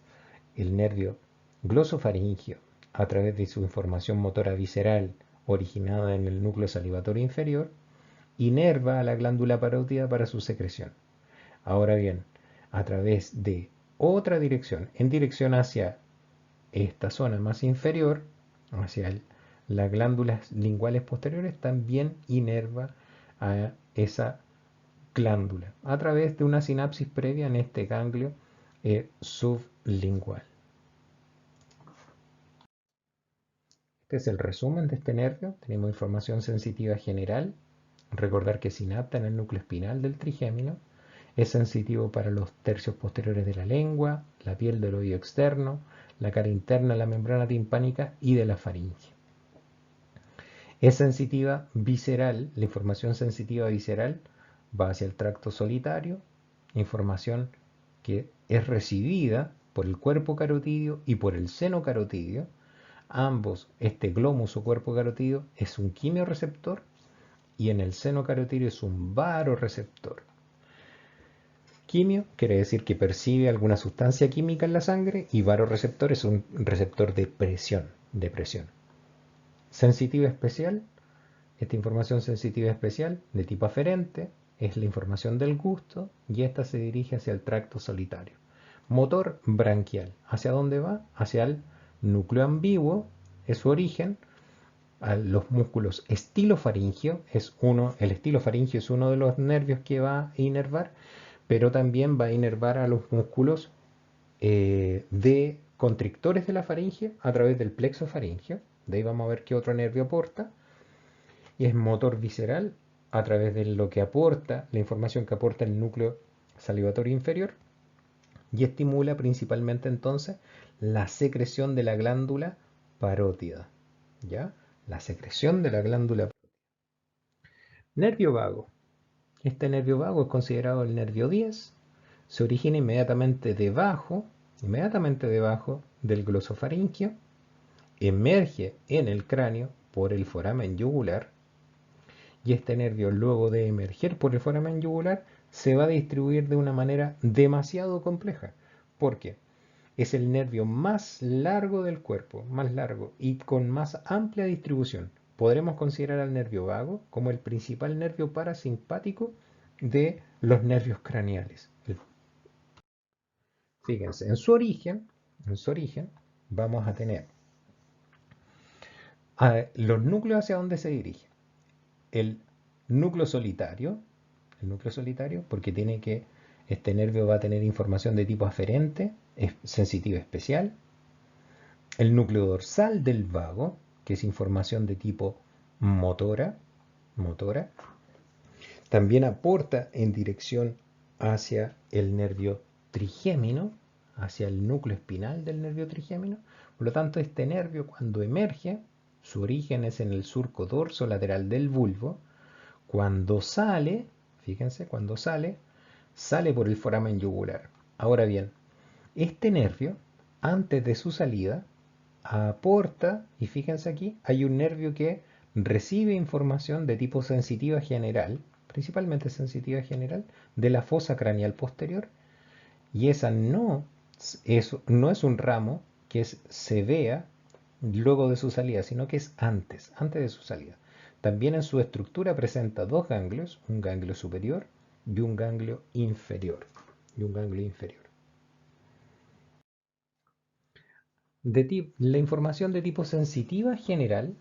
S1: el nervio glosofaringio, a través de su información motora visceral originada en el núcleo salivatorio inferior, inerva a la glándula parótida para su secreción. Ahora bien, a través de otra dirección, en dirección hacia esta zona más inferior, hacia las glándulas linguales posteriores, también inerva a esa glándula a través de una sinapsis previa en este ganglio sublingual. Este es el resumen de este nervio. Tenemos información sensitiva general. Recordar que sinapta en el núcleo espinal del trigémino. Es sensitivo para los tercios posteriores de la lengua, la piel del oído externo, la cara interna, la membrana timpánica y de la faringe. Es sensitiva visceral. La información sensitiva visceral va hacia el tracto solitario, información que es recibida por el cuerpo carotídeo y por el seno carotídeo. Ambos, este glomus o cuerpo carotídeo es un quimioreceptor y en el seno carotídeo es un varoreceptor. Quimio quiere decir que percibe alguna sustancia química en la sangre y varoreceptor es un receptor de presión. Sensitiva especial. Esta información sensitiva especial de tipo aferente es la información del gusto y esta se dirige hacia el tracto solitario. Motor branquial. ¿Hacia dónde va? Hacia el núcleo ambiguo, es su origen. A los músculos estilofaringio, el estilofaringio es uno de los nervios que va a inervar, pero también va a inervar a los músculos de constrictores de la faringe a través del plexo faringio. De ahí vamos a ver qué otro nervio aporta. Y es motor visceral a través de lo que aporta, la información que aporta el núcleo salivatorio inferior, y estimula principalmente entonces la secreción de la glándula parótida. ¿Ya? La secreción de la glándula. Nervio vago. Este nervio vago es considerado el nervio 10. Se origina inmediatamente debajo del glosofaringio, emerge en el cráneo por el foramen yugular y este nervio, luego de emerger por el foramen yugular, se va a distribuir de una manera demasiado compleja. ¿Por qué? Es el nervio más largo del cuerpo, más largo y con más amplia distribución. Podremos considerar al nervio vago como el principal nervio parasimpático de los nervios craneales. Fíjense, en su origen vamos a tener los núcleos hacia donde se dirigen. El núcleo solitario, porque este nervio va a tener información de tipo aferente, es sensitivo especial. El núcleo dorsal del vago, que es información de tipo motora, también aporta en dirección hacia el nervio trigémino, hacia el núcleo espinal del nervio trigémino. Por lo tanto, este nervio cuando emerge, su origen es en el surco dorso lateral del bulbo. Cuando sale, fíjense, sale por el foramen yugular. Ahora bien, este nervio, antes de su salida, aporta, y fíjense aquí, hay un nervio que recibe información de tipo sensitiva general, principalmente sensitiva general, de la fosa craneal posterior, y esa no es un ramo que se vea luego de su salida, sino que es antes de su salida. También en su estructura presenta dos ganglios, un ganglio superior y un ganglio inferior. La información de tipo sensitiva general,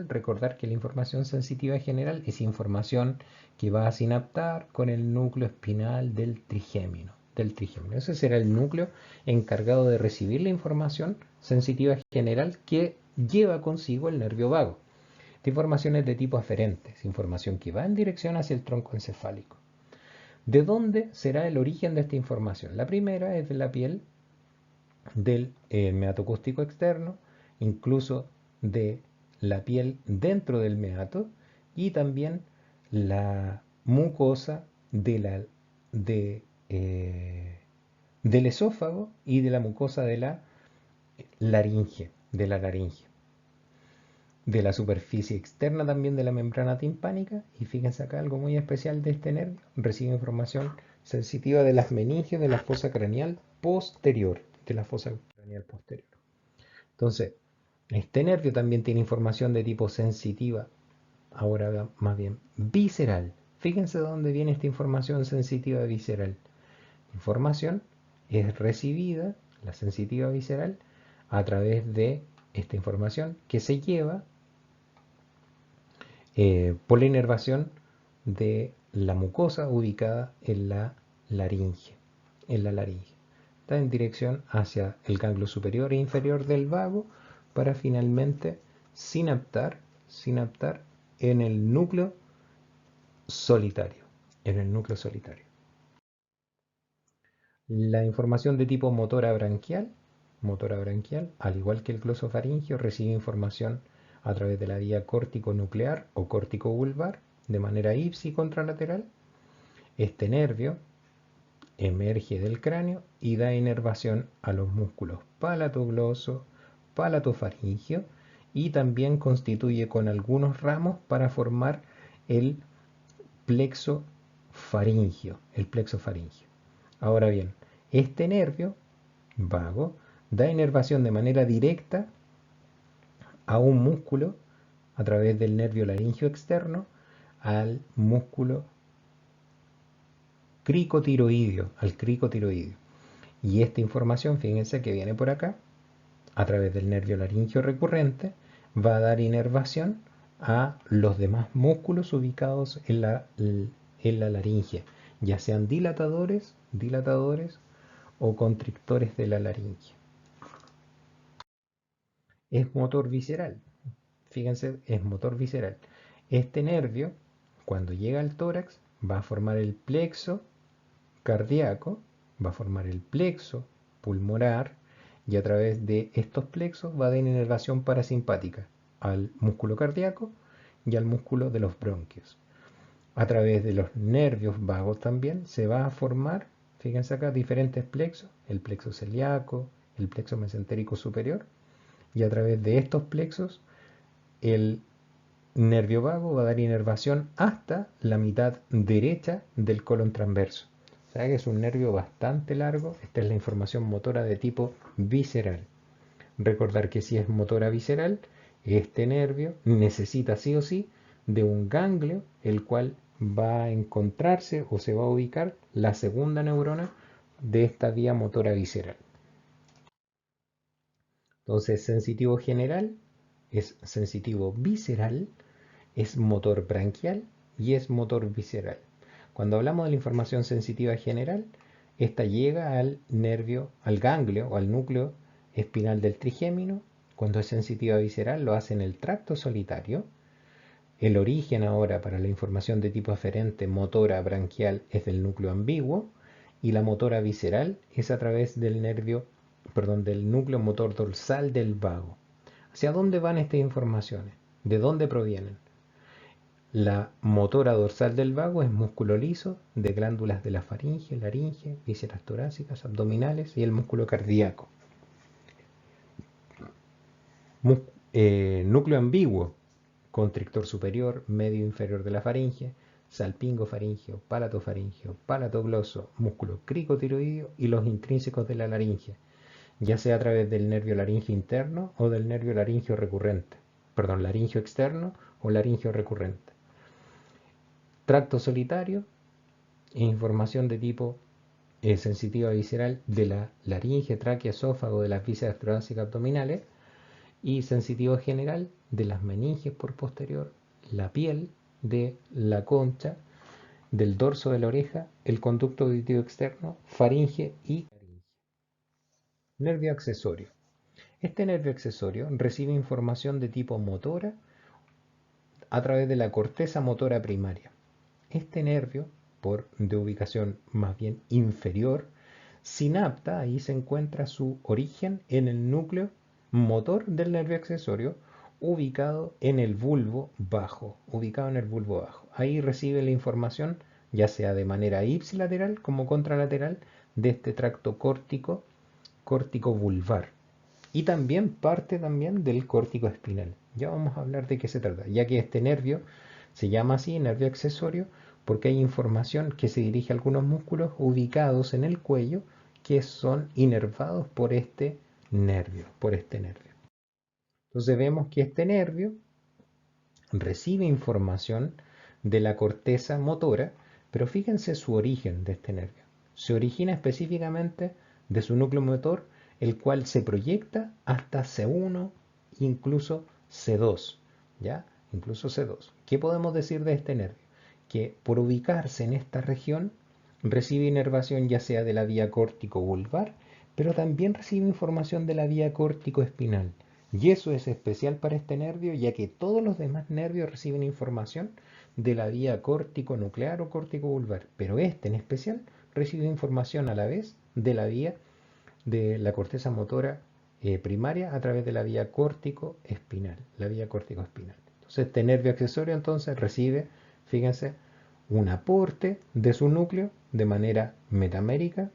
S1: recordar que la información sensitiva general es información que va a sinaptar con el núcleo espinal del trigémino. Ese será el núcleo encargado de recibir la información sensitiva general que lleva consigo el nervio vago. Esta información es de tipo aferente, es información que va en dirección hacia el tronco encefálico. ¿De dónde será el origen de esta información? La primera es de la piel del meatocústico externo incluso de la piel dentro del meato y también la mucosa de de, eh, del esófago y de la mucosa de la laringe, de la superficie externa también de la membrana timpánica. Y fíjense acá algo muy especial de este nervio: recibe información sensitiva de las meninges de la fosa craneal posterior, Entonces, este nervio también tiene información de tipo sensitiva, ahora más bien visceral. Fíjense de dónde viene esta información sensitiva visceral. Información es recibida, la sensitiva visceral, a través de esta información que se lleva por la inervación de la mucosa ubicada en la laringe. En la laringe. Está en dirección hacia el ganglio superior e inferior del vago para finalmente sinaptar en el núcleo solitario. En el núcleo solitario. La información de tipo motora branquial, al igual que el glosofaringio, recibe información a través de la vía córtico-nuclear o córtico-vulvar de manera ipsi-contralateral. Este nervio emerge del cráneo y da inervación a los músculos palatogloso, palatofaringio, y también constituye con algunos ramos para formar el plexo faringio, Ahora bien, este nervio vago da inervación de manera directa a un músculo a través del nervio laringio externo al músculo cricotiroideo. Y esta información, fíjense que viene por acá, a través del nervio laringio recurrente, va a dar inervación a los demás músculos ubicados en la laringe, ya sean dilatadores o constrictores de la laringe. Es motor visceral. Fíjense, es motor visceral. Este nervio, cuando llega al tórax, va a formar el plexo cardíaco, va a formar el plexo pulmonar, y a través de estos plexos va a dar inervación parasimpática al músculo cardíaco y al músculo de los bronquios. A través de los nervios vagos también se va a formar, fíjense acá, diferentes plexos: el plexo celíaco, el plexo mesentérico superior, y a través de estos plexos el nervio vago va a dar inervación hasta la mitad derecha del colon transverso. O sea que es un nervio bastante largo. Esta es la información motora de tipo visceral. Recordar que si es motora visceral, este nervio necesita sí o sí de un ganglio, el cual va a encontrarse o se va a ubicar la segunda neurona de esta vía motora visceral. Entonces, sensitivo general es sensitivo visceral, es motor branquial y es motor visceral. Cuando hablamos de la información sensitiva general, esta llega al nervio, al ganglio o al núcleo espinal del trigémino. Cuando es sensitiva visceral, lo hace en el tracto solitario. El origen ahora para la información de tipo aferente motora branquial es del núcleo ambiguo, y la motora visceral es a través del del núcleo motor dorsal del vago. ¿Hacia dónde van estas informaciones? ¿De dónde provienen? La motora dorsal del vago es músculo liso de glándulas de la faringe, laringe, vísceras torácicas, abdominales y el músculo cardíaco. Núcleo ambiguo: constrictor superior, medio inferior de la faringe, salpingo faringeo, palatofaringeo, palatogloso, músculo cricotiroideo y los intrínsecos de la laringe, ya sea a través del nervio laringio interno o del nervio laringio recurrente, laringio externo o laringio recurrente. Tracto solitario, información de tipo sensitiva visceral de la laringe, tráquea, esófago, de las vísceras torácicas abdominales, y sensitivo general de las meninges por posterior, la piel de la concha, del dorso de la oreja, el conducto auditivo externo, faringe y laringe. Nervio accesorio. Este nervio accesorio recibe información de tipo motora a través de la corteza motora primaria. Este nervio, de ubicación más bien inferior, sinapta, ahí se encuentra su origen en el núcleo motor del nervio accesorio ubicado en el bulbo bajo, Ahí recibe la información, ya sea de manera ipsilateral como contralateral, de este tracto córtico vulvar. Y también parte también del córtico espinal. Ya vamos a hablar de qué se trata, ya que este nervio se llama así, nervio accesorio, porque hay información que se dirige a algunos músculos ubicados en el cuello que son inervados por este nervio. Entonces vemos que este nervio recibe información de la corteza motora, pero fíjense su origen de este nervio. Se origina específicamente de su núcleo motor, el cual se proyecta hasta C1, incluso C2, ¿ya? Incluso C2. ¿Qué podemos decir de este nervio? Que por ubicarse en esta región recibe inervación ya sea de la vía córtico-vulvar, pero también recibe información de la vía córtico-espinal. Y eso es especial para este nervio, ya que todos los demás nervios reciben información de la vía córtico-nuclear o córtico-vulvar, pero este en especial recibe información a la vez de la vía de la corteza motora primaria a través de la vía córtico-espinal, Entonces este nervio accesorio entonces recibe, fíjense, un aporte de su núcleo de manera metamérica.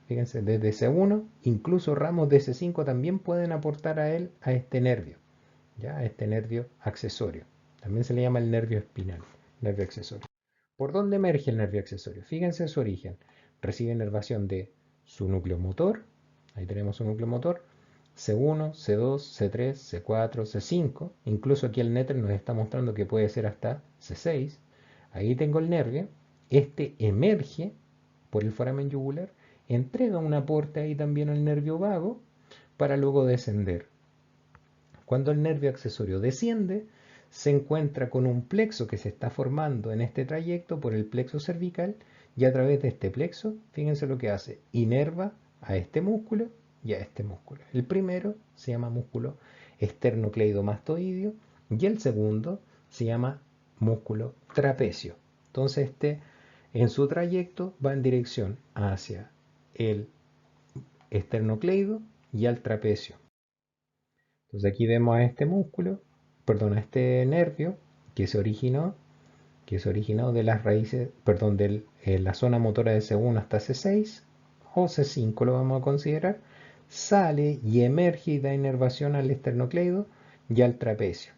S1: Fíjense, desde C1, incluso ramos de C5 también pueden aportar a él, a este nervio, ¿ya? A este nervio accesorio. También se le llama el nervio espinal, nervio accesorio. ¿Por dónde emerge el nervio accesorio? Fíjense su origen. Recibe inervación de su núcleo motor, ahí tenemos su núcleo motor, C1, C2, C3, C4, C5, incluso aquí el néter nos está mostrando que puede ser hasta C6. Ahí tengo el nervio, este emerge por el foramen yugular, entrega un aporte ahí también al nervio vago para luego descender. Cuando el nervio accesorio desciende, se encuentra con un plexo que se está formando en este trayecto por el plexo cervical y a través de este plexo, fíjense lo que hace, inerva a este músculo y a este músculo. El primero se llama músculo esternocleidomastoideo y el segundo se llama músculo trapecio. Entonces este en su trayecto va en dirección hacia el esternocleido y al trapecio. Entonces aquí vemos a este músculo, perdón, a este nervio que se originó de las raíces, perdón, de la zona motora de C1 hasta C6 o C5 lo vamos a considerar, sale y emerge y da inervación al esternocleido y al trapecio,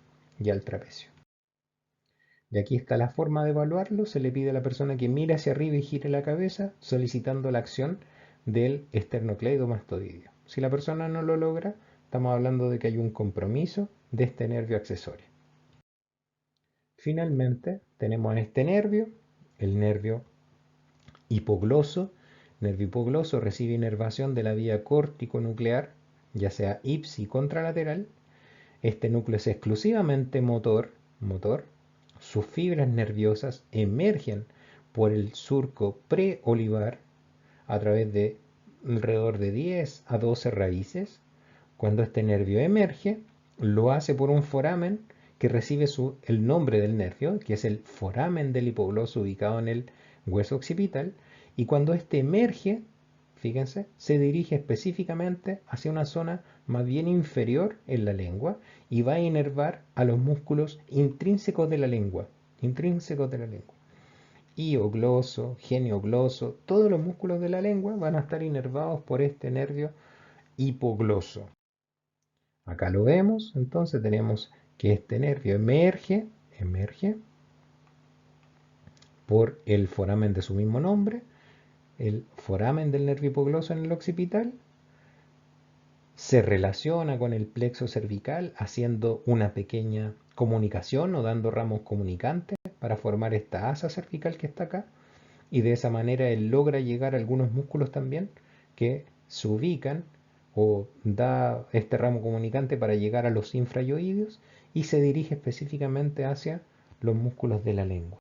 S1: De aquí está la forma de evaluarlo. Se le pide a la persona que mire hacia arriba y gire la cabeza solicitando la acción del esternocleidomastoideo. Si la persona no lo logra, estamos hablando de que hay un compromiso de este nervio accesorio. Finalmente, tenemos en este nervio, el nervio hipogloso. El nervio hipogloso recibe inervación de la vía córtico-nuclear, ya sea ipsi contralateral. Este núcleo es exclusivamente motor. Sus fibras nerviosas emergen por el surco preolivar a través de alrededor de 10 a 12 raíces. Cuando este nervio emerge, lo hace por un foramen que recibe el nombre del nervio, que es el foramen del hipogloso ubicado en el hueso occipital, y cuando este emerge, fíjense, se dirige específicamente hacia una zona más bien inferior en la lengua y va a inervar a los músculos intrínsecos de la lengua, Hiogloso, geniogloso, todos los músculos de la lengua van a estar inervados por este nervio hipogloso. Acá lo vemos, entonces tenemos que este nervio emerge por el foramen de su mismo nombre, el foramen del nervio hipogloso en el occipital, se relaciona con el plexo cervical haciendo una pequeña comunicación o dando ramos comunicantes para formar esta asa cervical que está acá, y de esa manera él logra llegar a algunos músculos también que se ubican o da este ramo comunicante para llegar a los infrayoideos y se dirige específicamente hacia los músculos de la lengua.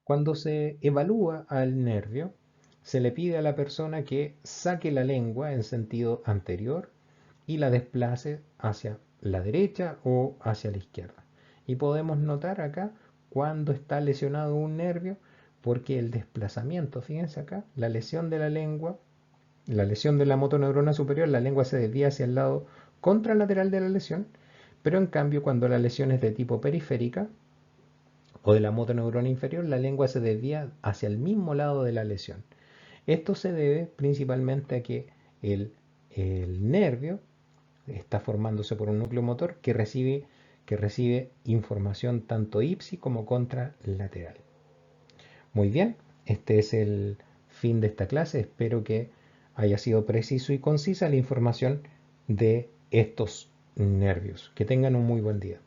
S1: Cuando se evalúa al nervio, se le pide a la persona que saque la lengua en sentido anterior y la desplace hacia la derecha o hacia la izquierda. Y podemos notar acá cuando está lesionado un nervio, porque el desplazamiento, fíjense acá, la lesión de la lengua, la lesión de la motoneurona superior, la lengua se desvía hacia el lado contralateral de la lesión, pero en cambio cuando la lesión es de tipo periférica o de la motoneurona inferior, la lengua se desvía hacia el mismo lado de la lesión. Esto se debe principalmente a que el nervio está formándose por un núcleo motor que recibe información tanto ipsi como contralateral. Muy bien, este es el fin de esta clase. Espero que haya sido preciso y concisa la información de estos nervios. Que tengan un muy buen día.